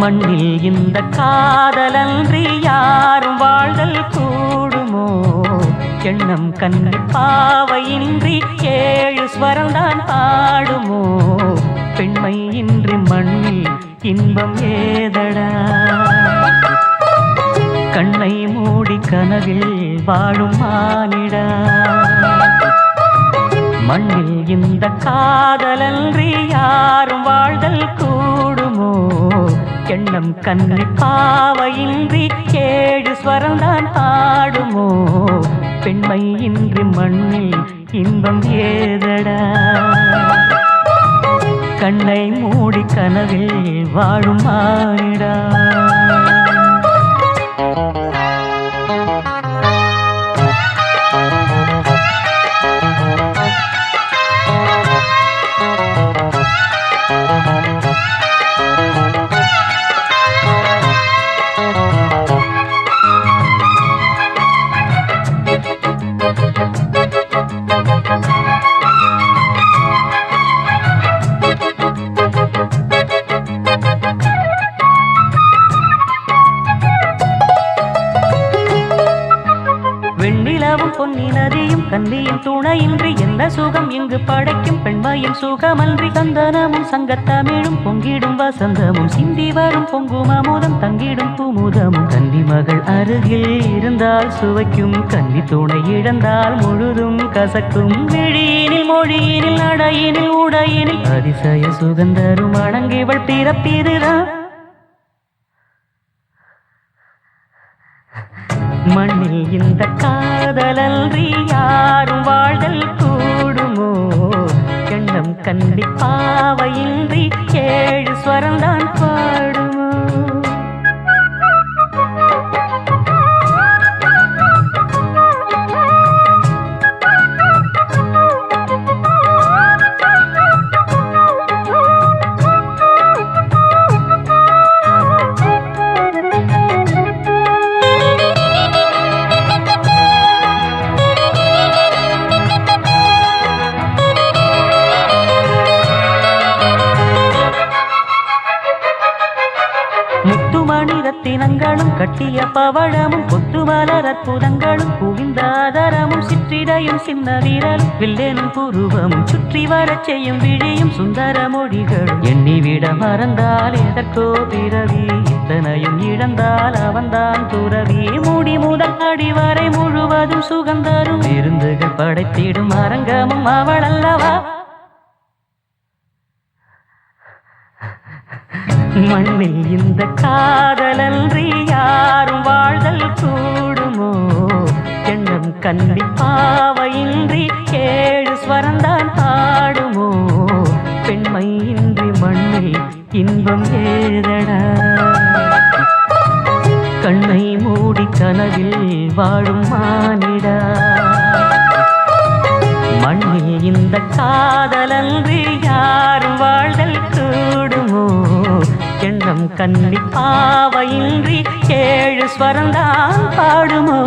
மண்ணில் இந்த காதலன்றி யாரும் வாழ்தல் கூடுமோ? எண்ணம் கண்ணி பாவையின்றி ஏழு ஸ்வரம்தான் பாடுமோ? பெண்மை இன்றி மண்ணில் இன்பம் ஏதடா? கண்ணை மூடி கனவில் வாழும் மானிடா. மண்ணில் இந்த காதலன்றி யாரும் வாழ்தல் கூடுமோ? எண்ணம் கண்ணி பாவையின்றி ஏழு ஸ்வரம்தான் பாடுமோ? பெண்மை இன்றி மண்ணில் இன்பம் ஏதடா? கண்ணை மூடி கனவில் வாழும் மானிடா. வெண்ணிலவும் பொன்னி நதியும் கன்னியும் துணையின்றி எந்த சுகம் இங்கு படைக்கும்? பெண்மையின் சுகமன்றி சந்தனமும் சங்கத்தமிழும் பொங்கிடும் வசந்தமும் சிந்தி வரும் பொங்கும் அமுதம் தங்கிடும் குமுதமும். கன்னி மகள் அருகில் இருந்தால் சுவைக்கும், கன்னி துணை இழந்தால் முழுதும் கசக்கும். விழியினில் மொழியினில் நடையினில் உடையினில் அதிசய சுகந்தரும் அடங்கிவள் பிறப்பிதுதான். மண்ணில் இந்த காதலன்றி யாரும் வாழ்தல் கூடுமோ? எண்ணம் கண்டி பாவையின்றி ஏழு ஸ்வரம்தான் பாடுமோ? ரத்தினங்களும் கட்டிய பவழமும் கொத்து மலர் அற்புதங்களும் குவிந்தாதரமும் சிற்றிடையும் சின்ன வீரலும் வில்லேனும் புருவமும் சுற்றி வரச் செய்யும் விழியும் சுந்தர மொழிகளும். எண்ணிவிட மறந்தால் எதற்கோ பிறவி, இத்தனையும் இழந்தால் அவன்தான் துறவி. மூடி முதல் அடிவரை முழுவதும் சுகந்தரும் விருந்துகள் படைத்திடும் அரங்கமும் அவள் அல்லவா? மண்ணில் இந்த காதலன்றி யாரும் வாழ்தல் கூடுமோ? எண்ணம் கண்டி பாவையின்றி ஏழு ஸ்வரம்தான் பாடுமோ? பெண்மை இன்றி மண்ணில் இன்பம் ஏதடா? கண்ணை மூடி கனவில் வாழும் மானிடா. மண்ணில் இந்த காதலன்றி யாரும் வாழ்தல் கூடுமோ? எண்ணம் கண்ணி பாவையின்றி ஏழு ஸ்வரம்தான் பாடுமோ?